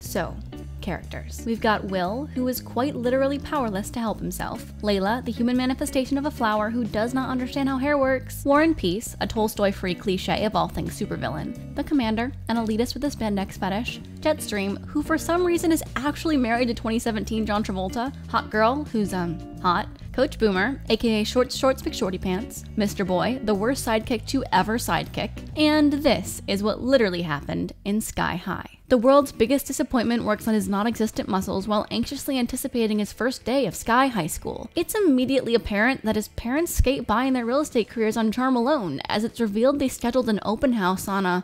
So, characters. We've got Will, who is quite literally powerless to help himself. Layla, the human manifestation of a flower who does not understand how hair works. War and Peace, a Tolstoy-free cliche of all things supervillain. The Commander, an elitist with a spandex fetish. Jetstream, who for some reason is actually married to 2017 John Travolta. Hot Girl, who's hot. Coach Boomer, aka Shorts McShorty Pants. Mr. Boy, the worst sidekick to ever sidekick. And this is what literally happened in Sky High. The world's biggest disappointment works on his non-existent muscles while anxiously anticipating his first day of Sky High School. It's immediately apparent that his parents skate by in their real estate careers on charm alone, as it's revealed they scheduled an open house on a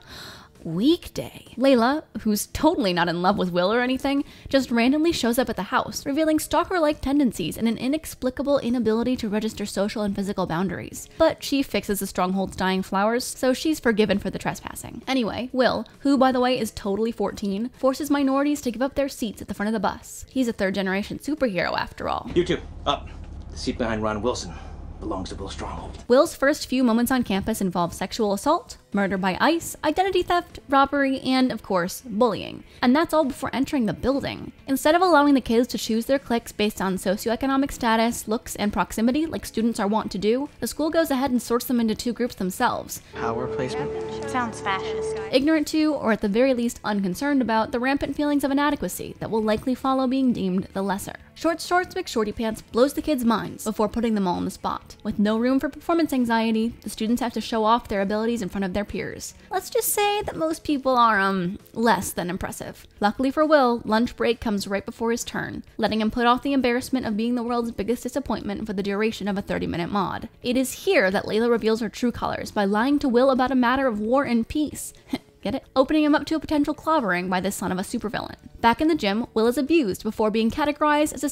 weekday. Layla, who's totally not in love with Will or anything, just randomly shows up at the house, revealing stalker-like tendencies and an inexplicable inability to register social and physical boundaries. But she fixes the stronghold's dying flowers, so she's forgiven for the trespassing. Anyway, Will, who by the way is totally 14, forces minorities to give up their seats at the front of the bus. He's a third-generation superhero after all. You two, up. The seat behind Ron Wilson belongs to Will Stronghold. Will's first few moments on campus involve sexual assault, murder by ICE, identity theft, robbery, and of course, bullying. And that's all before entering the building. Instead of allowing the kids to choose their cliques based on socioeconomic status, looks, and proximity like students are wont to do, the school goes ahead and sorts them into two groups themselves. Power placement? Sounds fascist. Ignorant to, or at the very least unconcerned about, the rampant feelings of inadequacy that will likely follow being deemed the lesser. Shorts McShorty Pants blows the kids' minds before putting them all on the spot. With no room for performance anxiety, the students have to show off their abilities in front of their peers. Let's just say that most people are, less than impressive. Luckily for Will, lunch break comes right before his turn, letting him put off the embarrassment of being the world's biggest disappointment for the duration of a 30-minute mod. It is here that Layla reveals her true colors by lying to Will about a matter of war and peace. Get it? Opening him up to a potential clobbering by the son of a supervillain. Back in the gym, Will is abused before being categorized as a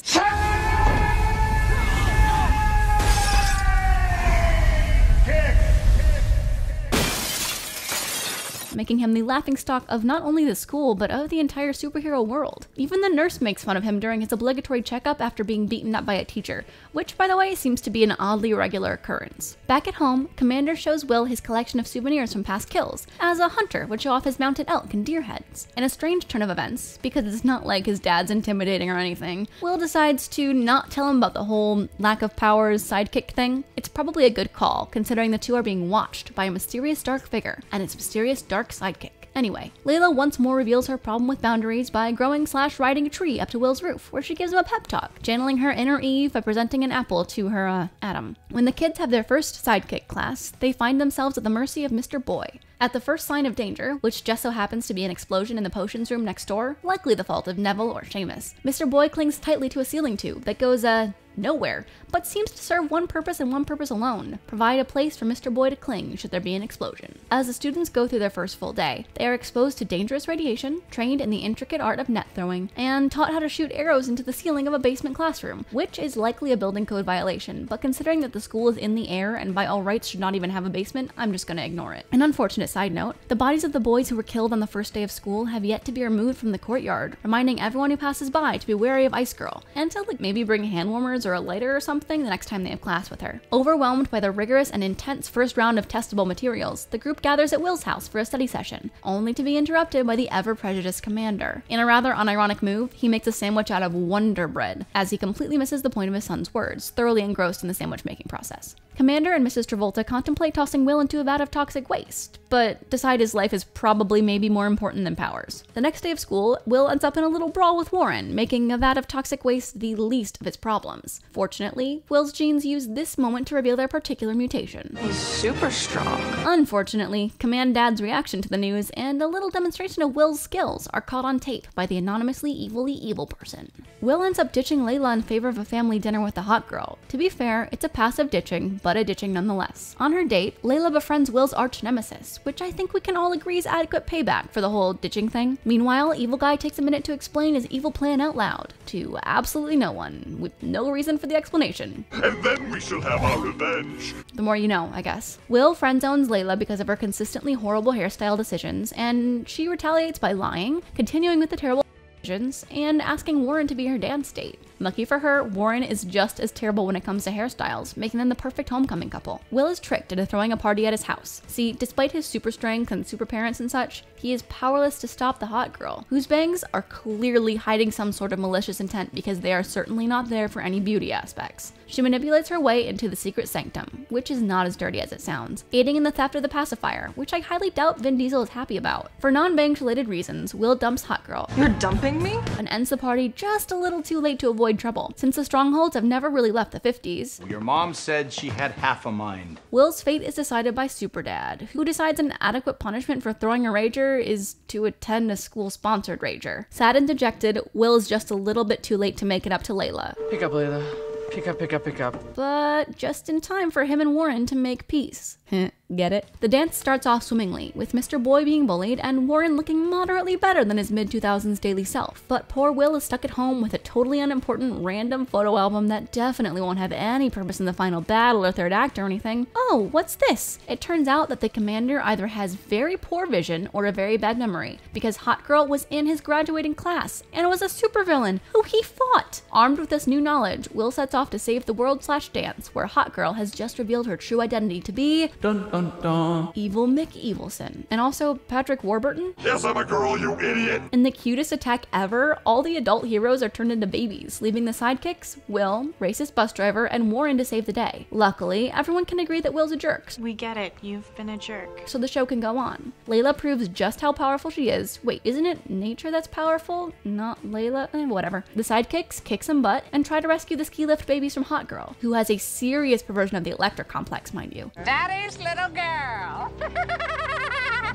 making him the laughingstock of not only the school, but of the entire superhero world. Even the nurse makes fun of him during his obligatory checkup after being beaten up by a teacher, which, by the way, seems to be an oddly regular occurrence. Back at home, Commander shows Will his collection of souvenirs from past kills, as a hunter would show off his mounted elk and deer heads. In a strange turn of events, because it's not like his dad's intimidating or anything, Will decides to not tell him about the whole lack of powers sidekick thing. It's probably a good call, considering the two are being watched by a mysterious dark figure, and its mysterious dark sidekick. Anyway, Layla once more reveals her problem with boundaries by growing/riding a tree up to Will's roof, where she gives him a pep talk, channeling her inner Eve by presenting an apple to her, Adam. When the kids have their first sidekick class, they find themselves at the mercy of Mr. Boy. At the first sign of danger, which just so happens to be an explosion in the potions room next door, likely the fault of Neville or Seamus, Mr. Boy clings tightly to a ceiling tube that goes, nowhere, but seems to serve one purpose and one purpose alone: provide a place for Mr. Boy to cling should there be an explosion. As the students go through their first full day, they are exposed to dangerous radiation, trained in the intricate art of net throwing, and taught how to shoot arrows into the ceiling of a basement classroom, which is likely a building code violation, but considering that the school is in the air and by all rights should not even have a basement, I'm just gonna ignore it. An unfortunate side note, the bodies of the boys who were killed on the first day of school have yet to be removed from the courtyard, reminding everyone who passes by to be wary of Ice Girl, and to maybe bring hand warmers or a lighter or something the next time they have class with her. Overwhelmed by the rigorous and intense first round of testable materials, the group gathers at Will's house for a study session, only to be interrupted by the ever-prejudiced Commander. In a rather unironic move, he makes a sandwich out of Wonder Bread, as he completely misses the point of his son's words, thoroughly engrossed in the sandwich making process. Commander and Mrs. Travolta contemplate tossing Will into a vat of toxic waste, but decide his life is probably maybe more important than powers. The next day of school, Will ends up in a little brawl with Warren, making a vat of toxic waste the least of his problems. Fortunately, Will's genes use this moment to reveal their particular mutation. He's super strong. Unfortunately, Command Dad's reaction to the news and a little demonstration of Will's skills are caught on tape by the anonymously evilly evil person. Will ends up ditching Layla in favor of a family dinner with the hot girl. To be fair, it's a passive ditching, but a ditching nonetheless. On her date, Layla befriends Will's arch nemesis, which I think we can all agree is adequate payback for the whole ditching thing. Meanwhile, Evil Guy takes a minute to explain his evil plan out loud, to absolutely no one, with no reason for the explanation. And then we shall have our revenge. The more you know, I guess. Will friend-zones Layla because of her consistently horrible hairstyle decisions, and she retaliates by lying, continuing with the terrible and asking Warren to be her dance date. Lucky for her, Warren is just as terrible when it comes to hairstyles, making them the perfect homecoming couple. Will is tricked into throwing a party at his house. See, despite his super strength and super parents and such, he is powerless to stop the hot girl, whose bangs are clearly hiding some sort of malicious intent because they are certainly not there for any beauty aspects. She manipulates her way into the secret sanctum, which is not as dirty as it sounds, aiding in the theft of the pacifier, which I highly doubt Vin Diesel is happy about. For non-bangs related reasons, Will dumps Hot Girl. You're dumping me? And ends the party just a little too late to avoid trouble, since the strongholds have never really left the 50s. Your mom said she had half a mind. Will's fate is decided by Superdad, who decides an adequate punishment for throwing a rager is to attend a school-sponsored rager. Sad and dejected, Will is just a little bit too late to make it up to Layla. Pick up, Layla. Pick up, pick up, pick up. But just in time for him and Warren to make peace. Get it? The dance starts off swimmingly, with Mr. Boy being bullied and Warren looking moderately better than his mid-2000s daily self. But poor Will is stuck at home with a totally unimportant random photo album that definitely won't have any purpose in the final battle or third act or anything. Oh, what's this? It turns out that the commander either has very poor vision or a very bad memory, because Hot Girl was in his graduating class and was a supervillain who he fought. Armed with this new knowledge, Will sets off to save the world/dance, where Hot Girl has just revealed her true identity to be Dun dun dun. Evil Mick Evilson, and also Patrick Warburton. Yes, I'm a girl, you idiot! In the cutest attack ever, all the adult heroes are turned into babies, leaving the sidekicks, Will, racist bus driver, and Warren to save the day. Luckily, everyone can agree that Will's a jerk, We get it. You've been a jerk. so the show can go on. Layla proves just how powerful she is. Wait, isn't it nature that's powerful? Not Layla? Whatever. The sidekicks kick some butt and try to rescue the ski lift babies from Hot Girl, who has a serious perversion of the Electra complex, mind you. Daddy's little girl.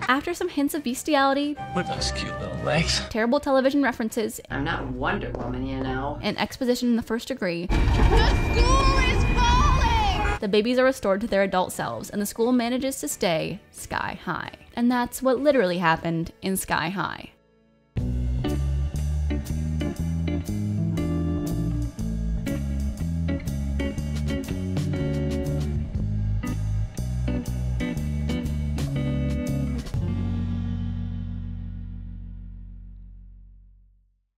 After some hints of bestiality, With those cute little legs. terrible television references, I'm not Wonder Woman, you know. and exposition in the first degree, The school is falling! the babies are restored to their adult selves, and the school manages to stay sky high. And that's what literally happened in Sky High.